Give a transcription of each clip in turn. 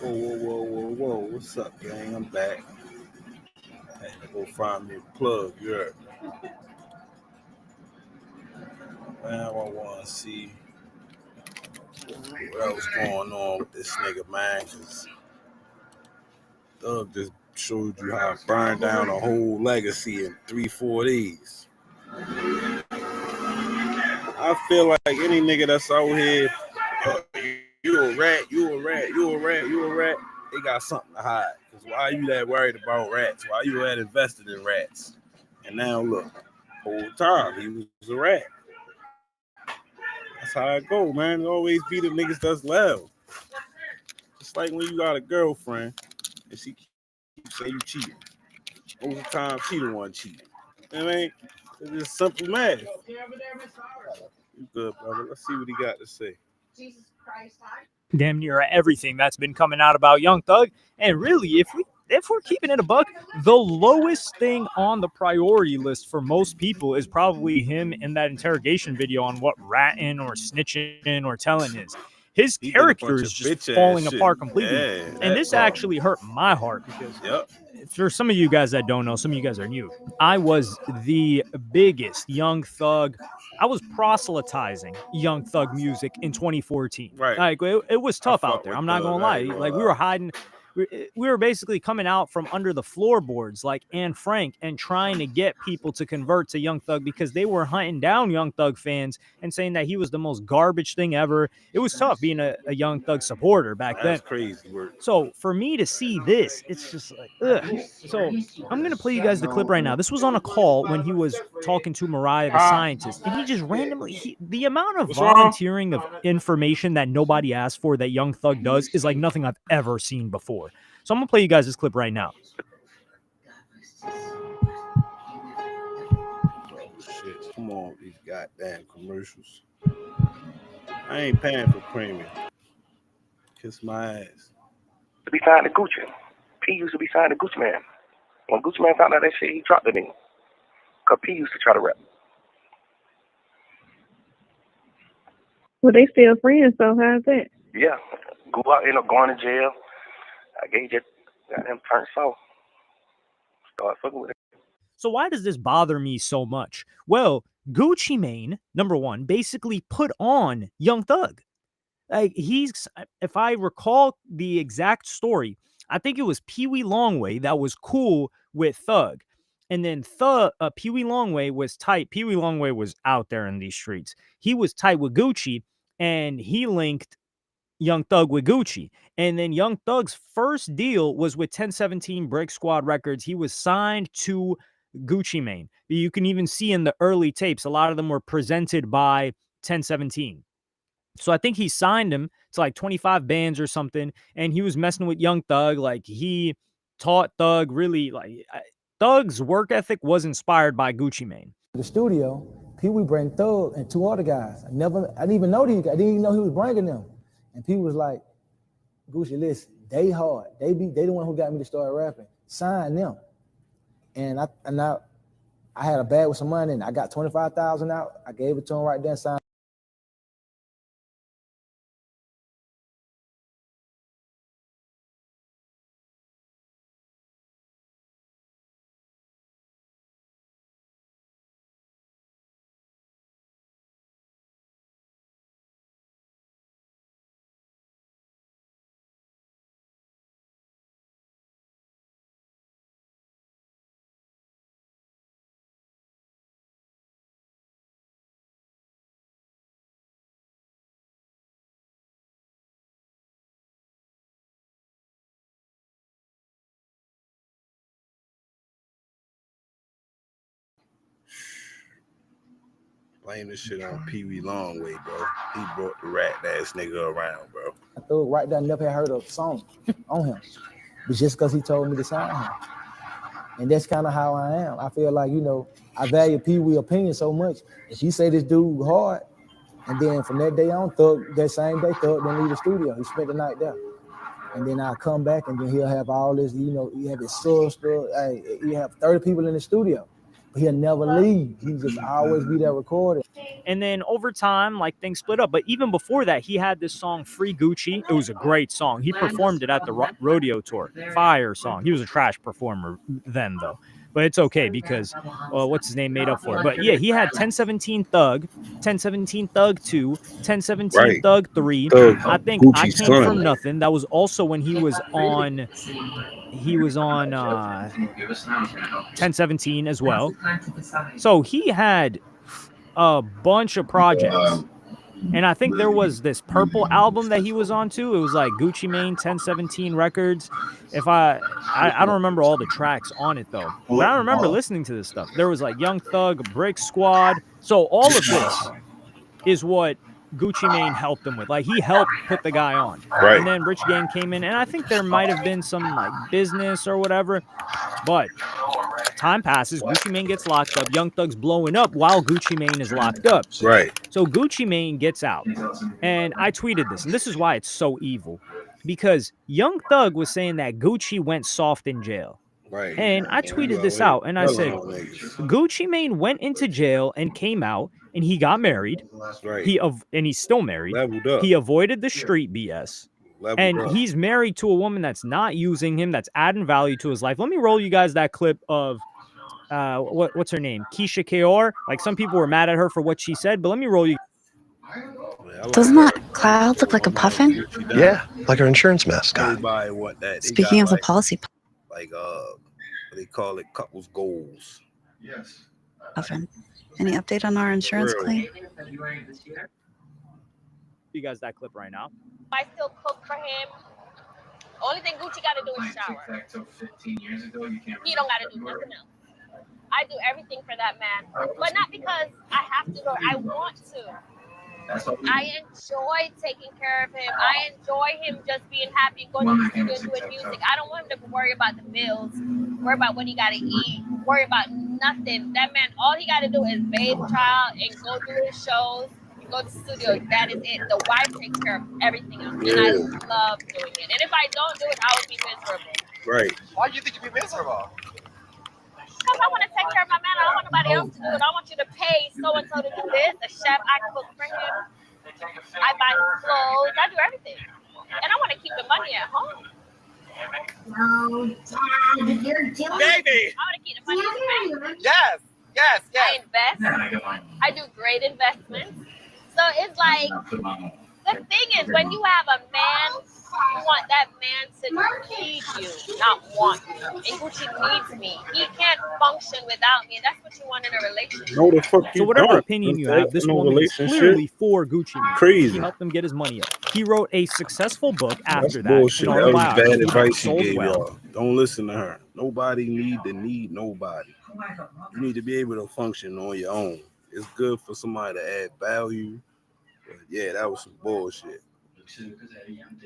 Whoa. What's up, gang? I'm back. I had to go find me a plug, you heard me. Now I want to see what else going on with this nigga, man, because Doug just showed you how to burn down a whole legacy in 3-4 days. I feel like any nigga that's out here, you a rat, they got something to hide. Because why are you that worried about rats? Why you that invested in rats? And now look, whole time he was a rat. That's how it go, man. It always be the niggas that's loud. It's like when you got a girlfriend and she keeps saying you cheating. Most of the time, she the one cheating. You know what I mean? It's just simple math. You good, brother. Let's see what he got to say. Jesus Christ. Damn near everything that's been coming out about Young Thug. And really, if we're keeping it a buck, the lowest thing on the priority list for most people is probably him in that interrogation video on what ratting or snitching or telling is. His character is just falling apart completely. Yeah, and this actually hurt my heart because for some of you guys that don't know, some of you guys are new. I was the biggest Young Thug. I was proselytizing Young Thug music in 2014. Right. Like it was tough out there. I'm not gonna lie. Like we were hiding. We were basically coming out from under the floorboards like Anne Frank and trying to get people to convert to Young Thug because they were hunting down Young Thug fans and saying that he was the most garbage thing ever. It was tough being a Young Thug supporter back then. That's crazy work. So for me to see this, it's just like, ugh. So I'm going to play you guys the clip right now. This was on a call when he was talking to Mariah the scientist, and he just randomly, the amount of volunteering of information that nobody asked for that Young Thug does is like nothing I've ever seen before. So I'm going to play you guys this clip right now. Oh, shit. Come on, these goddamn commercials. I ain't paying for premium. Kiss my ass. To be signed to Gucci. P used to be signed to Gucci Man. When Gucci Man found out that shit, he dropped the nigga. Because P used to try to rap. Well, they still friends, so how's that? Yeah. Go out, end up going to jail. I gave just got him turned soft. Start fucking with it. So why does this bother me so much? Well, Gucci Mane, number one, basically put on Young Thug. Like if I recall the exact story, I think it was Pee Wee Longway that was cool with Thug. And then Pee Wee Longway was tight. Pee Wee Longway was out there in these streets. He was tight with Gucci, and he linked Young Thug with Gucci. And then Young Thug's first deal was with 1017 Brick Squad Records. He was signed to Gucci Mane. You can even see in the early tapes, a lot of them were presented by 1017. So I think he signed him to like 25 bands or something, and he was messing with Young Thug. Like he taught Thug really, like Thug's work ethic was inspired by Gucci Mane. The studio, Pee Wee bring Thug and two other guys. I didn't even know these guys. I didn't even know he was bringing them. And Pee was like, Gucci, listen, they hard. They the one who got me to start rapping. Sign them. And I had a bag with some money, and I got $25,000 out. I gave it to him right there and signed. Blame this shit on Pee Wee Longway, bro. He brought the rat ass nigga around, bro. I threw it right there, never had heard a song on him. But just because he told me to sign him. And that's kind of how I am. I feel like, I value Pee Wee's opinion so much. If he say this dude hard, and then from that day on, that same day, Thug didn't leave the studio. He spent the night there. And then I'll come back, and then he'll have all this, he have his sister. He have 30 people in the studio. But he'll never leave. He just always be there recording. And then over time, like things split up. But even before that, he had this song Free Gucci. It was a great song. He performed it at the rodeo tour. Fire song. He was a trash performer then, though. But it's okay because what's his name made up for it. But yeah, he had 1017 Thug, 1017 Thug 2, 1017 Right. Thug 3. Thug, I think I Gucci's Came son. From Nothing. That was also when he was on 1017 as well. So he had a bunch of projects. And I think there was this Purple album that he was on too. It was like Gucci Mane 1017 Records. If I don't remember all the tracks on it though, but I remember listening to this stuff. There was like Young Thug, Brick Squad. So all of this is what Gucci Mane helped him with. Like he helped put the guy on. Right. And then Rich Gang came in, and I think there might have been some like business or whatever. But time passes, Gucci Mane gets locked up. Young Thug's blowing up while Gucci Mane is locked up. Right. So Gucci Mane gets out, and I tweeted this, and this is why it's so evil, because Young Thug was saying that Gucci went soft in jail. Right. And I tweeted this out, and I said, Gucci Mane went into jail and came out, and he got married. Right. And he's still married. Leveled up. He avoided the street BS. And he's married to a woman that's not using him, that's adding value to his life. Let me roll you guys that clip of what's her name? Keisha Kaur. Like some people were mad at her for what she said, but let me roll you. Doesn't that cloud look like a puffin? Yeah, like our insurance mascot. Speaking of the policy like they call it couples goals. Yes. puffin, any update on our insurance claim? You guys that clip right now. I still cook for him. Only thing Gucci got to do is shower. He don't got to do nothing else. I do everything for that man, but not because I have to do it. I want to. I enjoy taking care of him. I enjoy him just being happy, going to the studio and doing music. I don't want him to worry about the bills, worry about what he got to eat, worry about nothing. That man, all he got to do is bathe the child and go do his shows, go to the studio. That is it. The wife takes care of everything else, and I love doing it. And if I don't do it, I would be miserable. Right. Why do you think you'd be miserable? Because I want to take care of my man. I don't want nobody else to do it. I want you to pay so-and-so to do this. The chef, I cook for him. I buy his clothes. I do everything. And I want to keep the money at home. No, Dad, you're doing I Baby! want to keep the money at home. Yes! Yes, I yes! invest. I do great investments. So it's like, the thing is, when you have a man, you want that man to need you, not want you. And Gucci needs me. He can't function without me. And that's what you want in a relationship. No, the fuck you So whatever don't. opinion you There have, this ain't no woman is relationship. clearly for Gucci Mane. Crazy. He helped him get his money up. He wrote a successful book That's after that. bullshit. an That was autobiography bad that advice she sold gave well. y'all. Don't listen to her. Nobody need nobody. You need to be able to function on your own. It's good for somebody to add value. But yeah, that was some bullshit.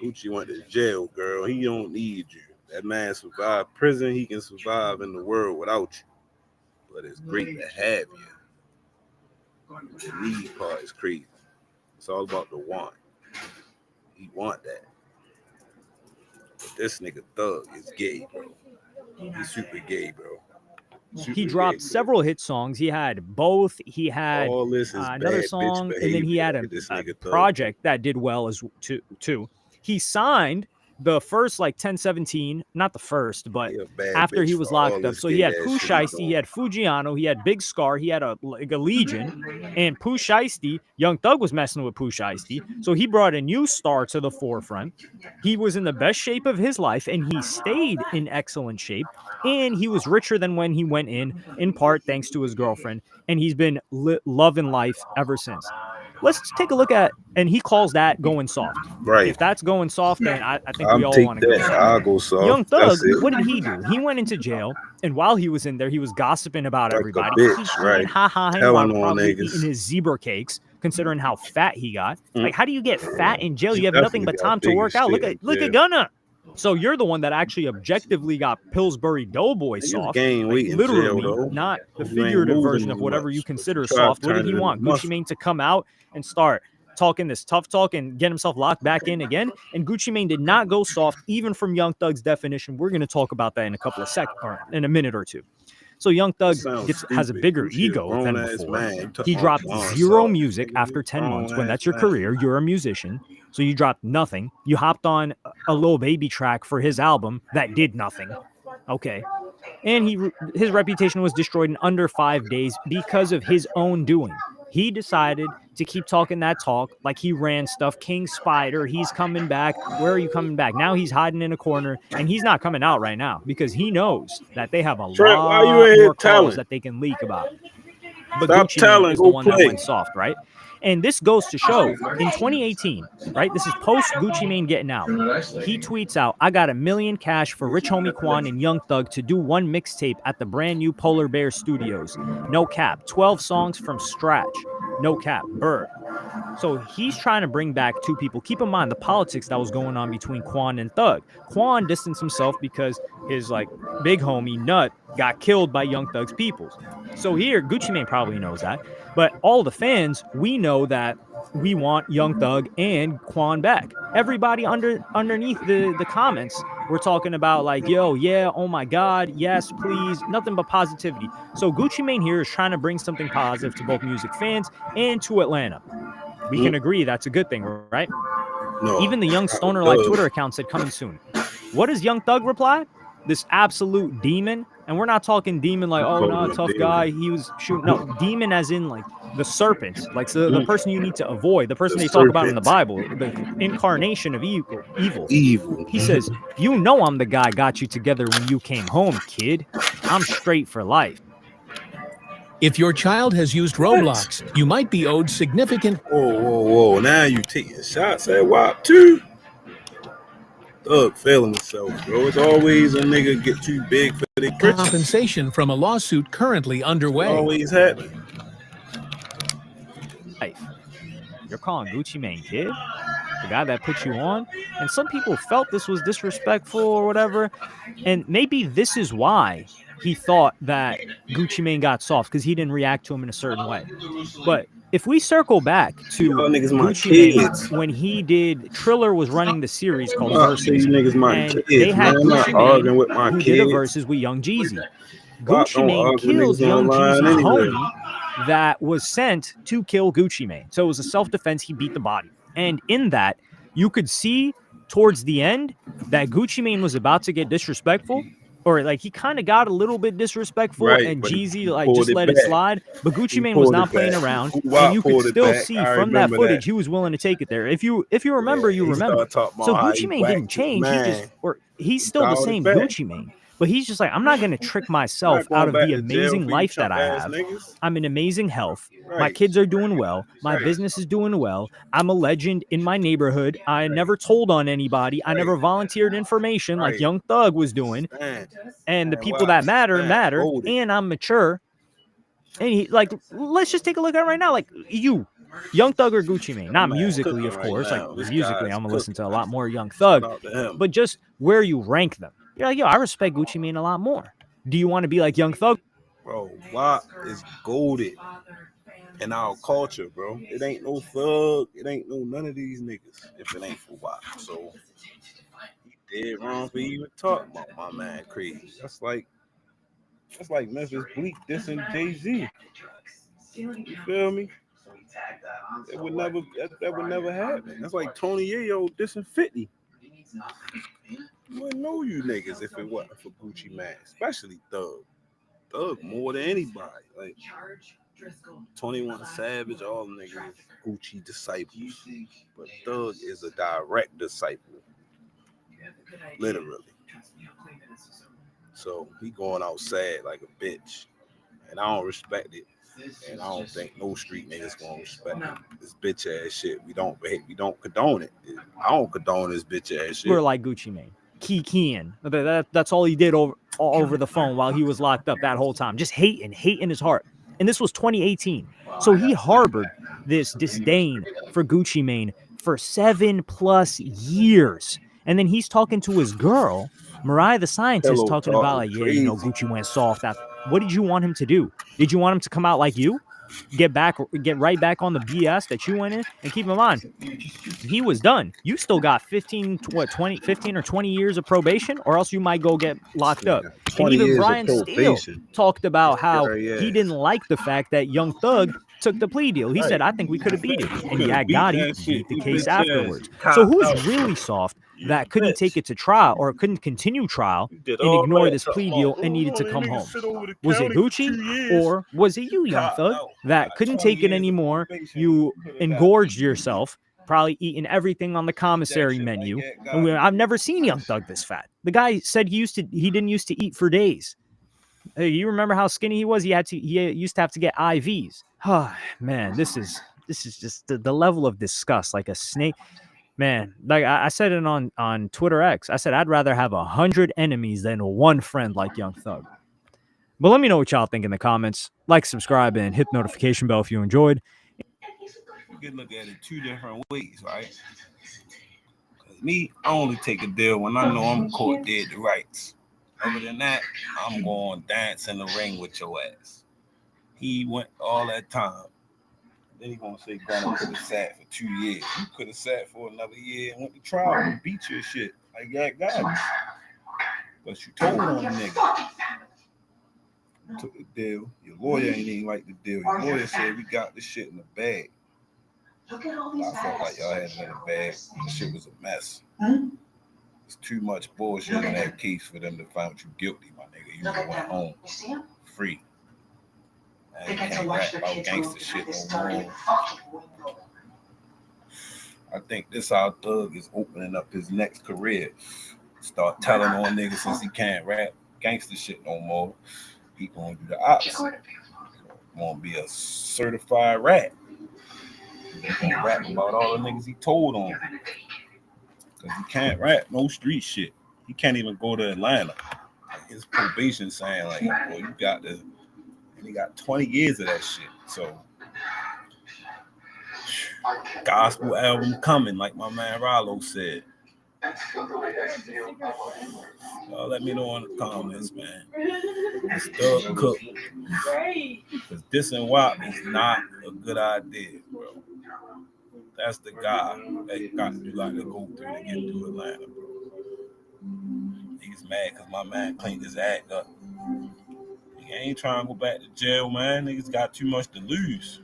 Gucci went to jail, girl. He don't need you. That man survived prison. He can survive in the world without you. But it's great to have you. The need part is crazy. It's all about the want. He want that. But this nigga Thug is gay, bro. He's super gay, bro. He dropped several hit songs. He had both. He had All this is another bad song, bitch and then he had behavior. This a nigga Thug. project that did well as too. He signed the first like 1017, not the first, but He a bad after he bitch was for all locked up. this So he had gay-ass Pooh shit Shiesty, he he had Fujiano, he had Big Scar, he had a Legion, and Pooh Shiesty. Young Thug was messing with Pooh Shiesty, so he brought a new star to the forefront. He was in the best shape of his life, and he stayed in excellent shape. And he was richer than when he went in part thanks to his girlfriend. And he's been loving life ever since. Let's take a look at, and he calls that going soft. Right. If that's going soft, then I think we I'll all take want to go that. soft. I'll go soft. Young Thug, That's it. what did he do? He went into jail, and while he was in there, he was gossiping about Like a everybody. bitch, He's right. ha-ha-ing Telling while on probably niggas. eating his zebra cakes, considering how fat he got. Mm. Like, how do you get fat in jail? You have Definitely nothing but got time to big work as out. Look shit, at yeah. Gunna. So you're the one that actually objectively got Pillsbury Doughboy Niggas soft. gain weight in jail, Literally, though. not the You ain't figurative moving version of as whatever much, you but consider you try soft. to What did turn he it into want? Gucci muscle. Mane to come out and start talking this tough talk and get himself locked back in again. And Gucci Mane did not go soft, even from Young Thug's definition. We're going to talk about that in a couple of seconds, or in a minute or two. So Young Thug Sounds has a stupid. bigger Gucci a ego than grown-ass before. man. You talking He about dropped Quan zero Sauce. music Nigga, after you 10 months. When grown-ass that's your man. career, you're a musician. So you dropped nothing. You hopped on a Lil Baby track for his album that did nothing. Okay. And his reputation was destroyed in under 5 days because of his own doing. He decided to keep talking that talk like he ran stuff. King Spider, he's coming back. Where are you coming back? Now he's hiding in a corner, and he's not coming out right now because he knows that they have a Trent, why you lot in here more calls telling? that they can leak about. But Stop Gucci Mane telling. is the Go one that play. went soft, right? And this goes to show in 2018, right? This is post Gucci Mane getting out. He tweets out, I got $1 million cash for Rich Homie Quan and Young Thug to do one mixtape at the brand new Polar Bear Studios. No cap. 12 songs from scratch. No cap. Burr. So he's trying to bring back two people. Keep in mind the politics that was going on between Quan and Thug. Quan distanced himself because his big homie Nut got killed by Young Thug's peoples. So here, Gucci Mane probably knows that. But all the fans, we know that we want Young Thug and Quan back. Everybody underneath the comments, we're talking about yo, yeah, oh my God, yes, please, nothing but positivity. So Gucci Mane here is trying to bring something positive to both music fans and to Atlanta. We can agree that's a good thing, right? No. Even the Young Stoner Twitter account said coming soon. What does Young Thug reply? This absolute demon. And we're not talking demon oh no, tough guy. He was shooting. No, demon as in the serpent, the person you need to avoid, the person they talk about in the Bible, the incarnation of evil. He says, you know I'm the guy got you together when you came home, kid. I'm straight for life. If your child has used Roblox, you might be owed significant... Whoa. Now you taking shots at WAP too? Thug failing himself, bro. It's always a nigga get too big for their britches. Compensation from a lawsuit currently underway. Always happening. You're calling Gucci Mane kid? The guy that put you on? And some people felt this was disrespectful or whatever. And maybe this is why he thought that Gucci Mane got soft, because he didn't react to him in a certain way. But if we circle back to Gucci Mane, when he did, Triller was running the series called Versus, and they had Gucci Mane who did a Versus with Young Jeezy. Gucci Mane kills Young Jeezy's homie that was sent to kill Gucci Mane. So it was a self-defense. He beat the body. And in that, you could see towards the end that Gucci Mane was about to get disrespectful, or he kind of got a little bit disrespectful, and Jeezy just let it slide. But Gucci Mane was not playing around, and you could still see from that footage he was willing to take it there. If you remember, you remember. So Gucci Mane didn't change. He's still the same Gucci Mane. But he's just I'm not going to trick myself out of the amazing life that I have. I'm in amazing health. My kids are doing well. My business is doing well. I'm a legend in my neighborhood. I never told on anybody. I never volunteered information like Young Thug was doing. And the people that matter. And I'm mature. And let's just take a look at it right now. You, Young Thug or Gucci Mane? Not musically, of course. Musically, I'm going to listen to a lot more Young Thug. But just where you rank them. You're yo, I respect Gucci Mane a lot more. Do you want to be like Young Thug? Bro, WAP is goated in our culture, bro. It ain't no Thug. It ain't no none of these niggas if it ain't for WAP. So he did wrong for even talking about my man Crazy. That's like Memphis Bleak dissing Jay-Z. You feel me? That would never happen. That's like Tony Yayo dissing 50. You wouldn't know you niggas if it wasn't for Gucci Mane, especially Thug. Thug more than anybody. 21 Savage, all them niggas Gucci disciples. But Thug is a direct disciple. Literally. So he going out sad like a bitch. And I don't respect it. And I don't think no street niggas gonna respect this bitch ass shit. We don't condone it. I don't condone this bitch ass shit. We're like Gucci Mane. Keying. That's all he did over the phone while he was locked up that whole time. Just hate in his heart. And this was 2018. So he harbored this disdain for Gucci Mane for 7+ years. And then he's talking to his girl, Mariah the Scientist, talking about Gucci went soft. What did you want him to do? Did you want him to come out like you? get right back on the BS that you went in. And keep in mind, he was done. You still got 15 or 20 years of probation, or else you might go get locked up. And 20 even years of Brian Steele probation. talked about how Scary he ass. didn't like the fact that Young Thug took the plea deal. He Right. said, I think we could have beat it. And Coulda yeah, beat Gotti that shit. beat the He case bitch ass afterwards. copped So who's out. really soft You that couldn't bitch. take it to trial or couldn't continue trial You did and all ignore that this plea talking deal about, and needed to they come niggas home? sit over the Was it county for Gucci 2 years. or was it you, Young Copped Thug, out. that Got couldn't 20 take it years of anymore? probation. You Coulda got engorged beat. yourself, probably eating everything on the commissary shit like menu. that, And Gotti. I've never seen Young Thug this fat. The guy said he didn't used to eat for days. Hey, you remember how skinny he was? He used to have to get IVs. Oh, man, this is just the level of disgust, like a snake. Man, like I said it on Twitter X. I said I'd rather have 100 enemies than one friend like Young Thug. But let me know what y'all think in the comments. Like, subscribe, and hit the notification bell if you enjoyed. You can look at it two different ways, right? Because me, I only take a deal when I know I'm caught dead to rights. Other than that, I'm going to dance in the ring with your ass. He went all that time. Then he gonna say Gunna could have sat for 2 years. You could have sat for another year and went to trial and beat your shit like that guy. But you told on the nigga. You took the deal. Your lawyer ain't even like the deal. Your lawyer said we got this shit in the bag. I felt like y'all had it in the bag. The shit was a mess. It's too much bullshit in that case for them to find you guilty, my nigga. You went home free. I can't rap about gangster shit no more. I think this our Thug is opening up his next career. Start telling on niggas since he can't rap gangster shit no more. He gonna do the opposite. Gonna be a certified rat. He gonna rap about all the niggas he told on. Cause he can't rap no street shit. He can't even go to Atlanta. Like his probation saying like, boy, you got this. And he got 20 years of that shit. So gospel album coming, like my man Rollo said. Let me know in the comments, man. This Thug Cook. Because this and WAP is not a good idea, bro. That's the guy that you got to go through to get to Atlanta, bro. He's mad because my man cleaned his act up. He ain't trying to go back to jail, man. Niggas got too much to lose.